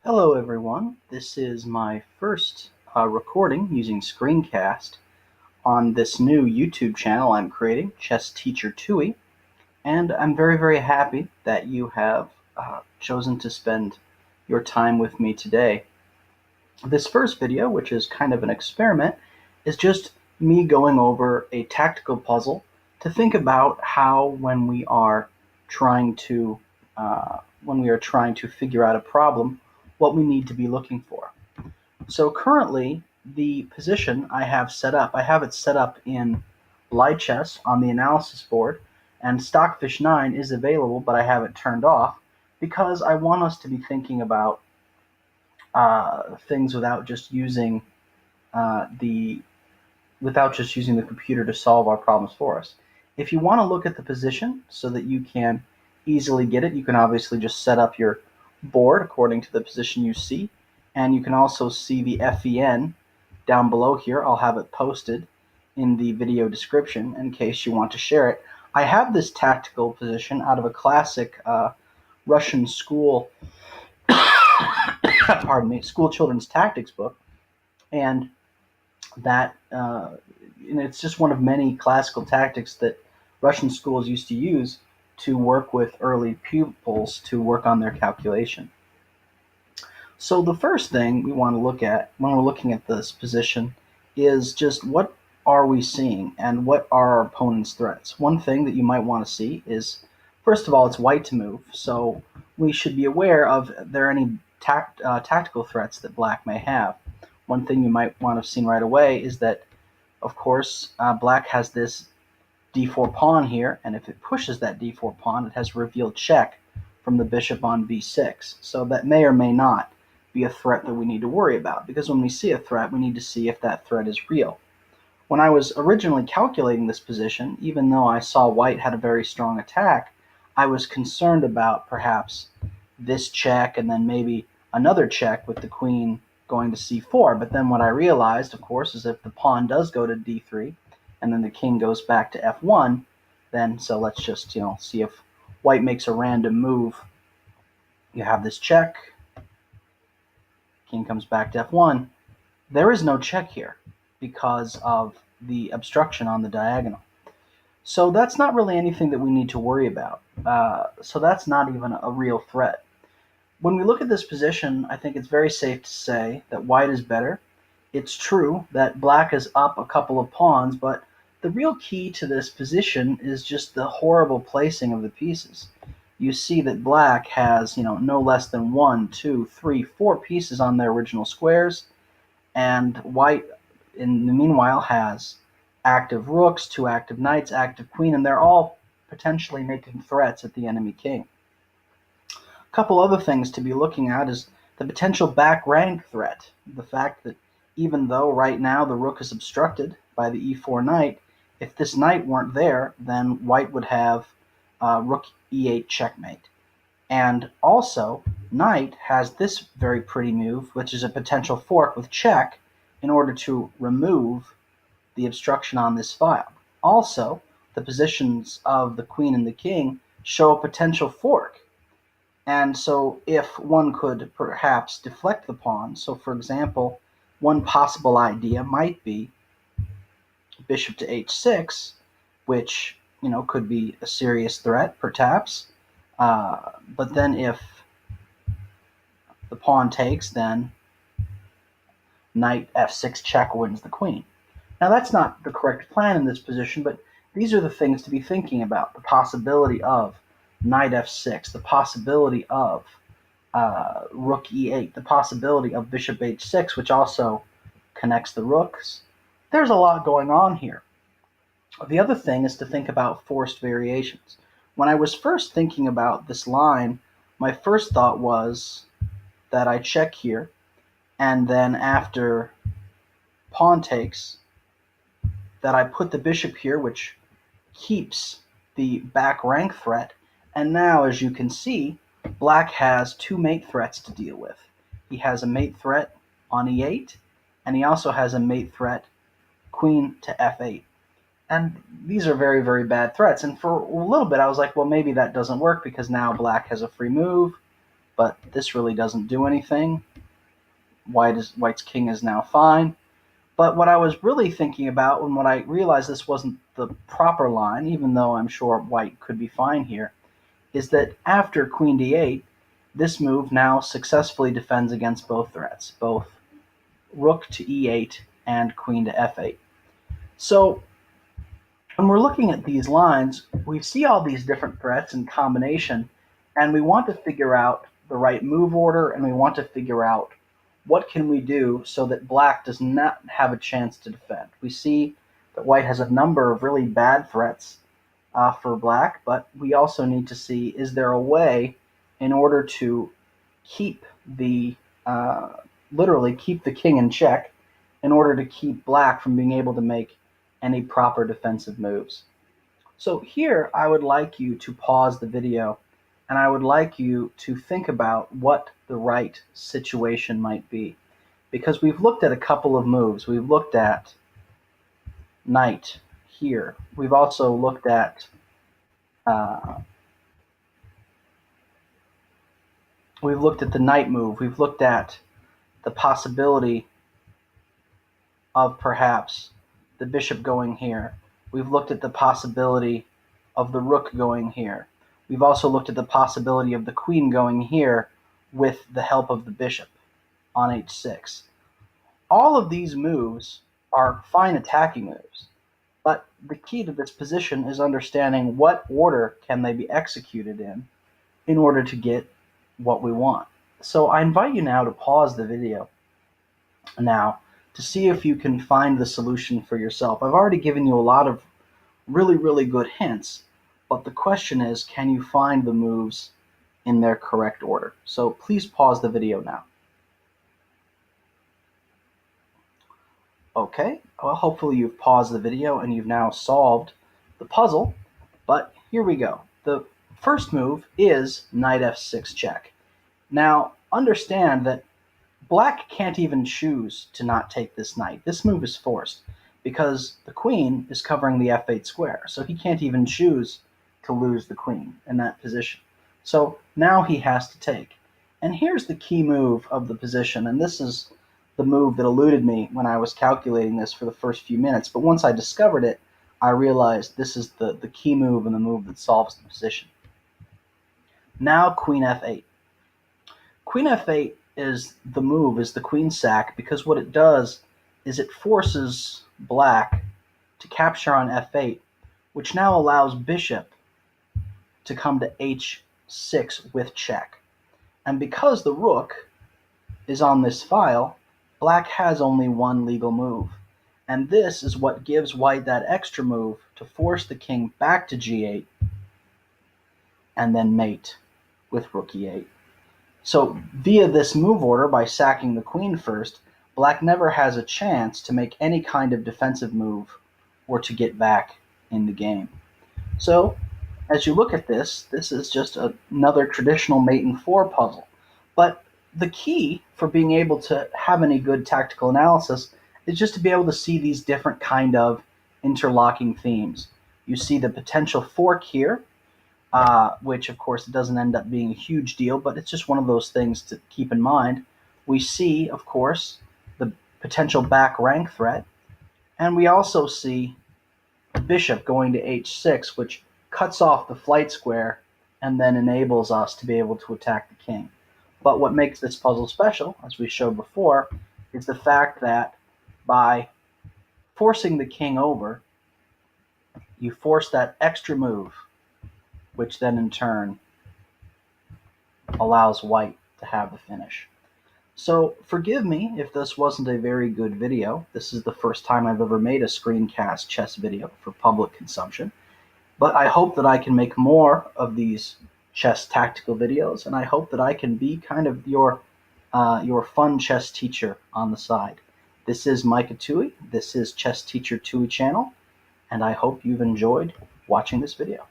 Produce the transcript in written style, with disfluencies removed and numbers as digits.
Hello everyone, this is my first recording using Screencast on this new YouTube channel I'm creating, Chess Teacher Tui, and I'm very happy that you have chosen to spend your time with me today. This first video, which is kind of an experiment, is just me going over a tactical puzzle to think about how when we are trying to figure out a problem, what we need to be looking for. So currently, the position I have it set up in Lichess on the analysis board, and Stockfish 9 is available, but I have it turned off because I want us to be thinking about things uh, the without just using the computer to solve our problems for us. If you want to look at the position so that you can easily get it, you can obviously just set up your board according to the position you see, and you can also see the FEN down below here. I'll have it posted in the video description in case you want to share it. I have this tactical position out of a classic Russian school, pardon me, school children's tactics book, and that and it's just one of many classical tactics that Russian schools used to use to work with early pupils to work on their calculation. So the first thing we want to look at when we're looking at this position is just what are we seeing and what are our opponent's threats. One thing that you might want to see is, first of all, it's white to move, so we should be aware of there are any tactical threats that black may have. One thing you might want to have seen right away is that, of course, black has this d4 pawn here, and if it pushes that d4 pawn, it has revealed check from the bishop on b6. So that may or may not be a threat that we need to worry about, because when we see a threat, we need to see if that threat is real. When I was originally calculating this position, even though I saw white had a very strong attack, I was concerned about perhaps this check and then maybe another check with the queen going to c4. But then what I realized, of course, is if the pawn does go to d3 and then the king goes back to f1, then so let's just see if white makes a random move. You have this check, king comes back to f1. There is no check here because of the obstruction on the diagonal. So that's not really anything that we need to worry about. So that's not even a real threat. When we look at this position, I think it's very safe to say that white is better. It's true that black is up a couple of pawns, but the real key to this position is just the horrible placing of the pieces. You see that black has, no less than 1, 2, 3, 4 pieces on their original squares, and white, in the meanwhile, has active rooks, 2 active knights, active queen, and they're all potentially making threats at the enemy king. A couple other things to be looking at is the potential back rank threat. The fact that even though right now the rook is obstructed by the e4 knight, if this knight weren't there, then white would have rook e8 checkmate. And also, knight has this very pretty move, which is a potential fork with check, in order to remove the obstruction on this file. Also, the positions of the queen and the king show a potential fork. And so if one could perhaps deflect the pawn, so for example, one possible idea might be bishop to h6, which could be a serious threat, perhaps. But then if the pawn takes, then knight f6 check wins the queen. Now that's not the correct plan in this position, but these are the things to be thinking about. The possibility of knight f6, the possibility of rook e8, the possibility of bishop h6, which also connects the rooks. There's a lot going on here. The other thing is to think about forced variations. When I was first thinking about this line, my first thought was that I check here, and then after pawn takes, that I put the bishop here, which keeps the back rank threat. And now, as you can see, black has 2 mate threats to deal with. He has a mate threat on e8, and he also has a mate threat queen to f8. And these are very bad threats. And for a little bit, I was like, well, maybe that doesn't work because now black has a free move. but this really doesn't do anything. White's king is now fine. But what I was really thinking about when I realized this wasn't the proper line, even though I'm sure white could be fine here, is that after queen d8, this move now successfully defends against both threats, both rook to e8 and queen to f8. So when we're looking at these lines, we see all these different threats in combination, and we want to figure out the right move order, and we want to figure out what can we do so that black does not have a chance to defend. We see that white has a number of really bad threats for black, but we also need to see, is there a way in order to keep the literally keep the king in check in order to keep black from being able to make any proper defensive moves. So here I would like you to pause the video, and I would like you to think about what the right situation might be, because we've looked at a couple of moves. We've looked at knight here. We've also looked at the knight move. We've looked at the possibility of perhaps the bishop going here. We've looked at the possibility of the rook going here. We've also looked at the possibility of the queen going here with the help of the bishop on h6. All of these moves are fine attacking moves, but the key to this position is understanding what order can they be executed in order to get what we want. So I invite you now to pause the video now to see if you can find the solution for yourself. I've already given you a lot of really, really good hints, but the question is, can you find the moves in their correct order? So please pause the video now. Okay, well, hopefully you've paused the video and you've now solved the puzzle, but here we go. The first move is knight f6 check. Now, understand that black can't even choose to not take this knight. This move is forced because the queen is covering the f8 square, so he can't even choose to lose the queen in that position. So now he has to take. And here's the key move of the position, and this is the move that eluded me when I was calculating this for the first few minutes, but once I discovered it, I realized this is the key move and the move that solves the position. Now queen f8. Queen f8 is the queen sack, because what it does is it forces black to capture on f8, which now allows bishop to come to h6 with check. And because the rook is on this file, black has only one legal move. And this is what gives white that extra move to force the king back to g8 and then mate with rook e8. So via this move order, by sacking the queen first, black never has a chance to make any kind of defensive move or to get back in the game. So as you look at this, this is just another traditional mate in 4 puzzle. But the key for being able to have any good tactical analysis is just to be able to see these different kind of interlocking themes. You see the potential fork here, which of course doesn't end up being a huge deal, but it's just one of those things to keep in mind. We see, of course, the potential back rank threat, and we also see the bishop going to h6, which cuts off the flight square and then enables us to be able to attack the king. But what makes this puzzle special, as we showed before, is the fact that by forcing the king over, you force that extra move, which then in turn allows white to have the finish. So forgive me if this wasn't a very good video. This is the first time I've ever made a screencast chess video for public consumption. But I hope that I can make more of these chess tactical videos, and I hope that I can be kind of your fun chess teacher on the side. This is Micah Toohey. This is Chess Teacher Toohey channel, and I hope you've enjoyed watching this video.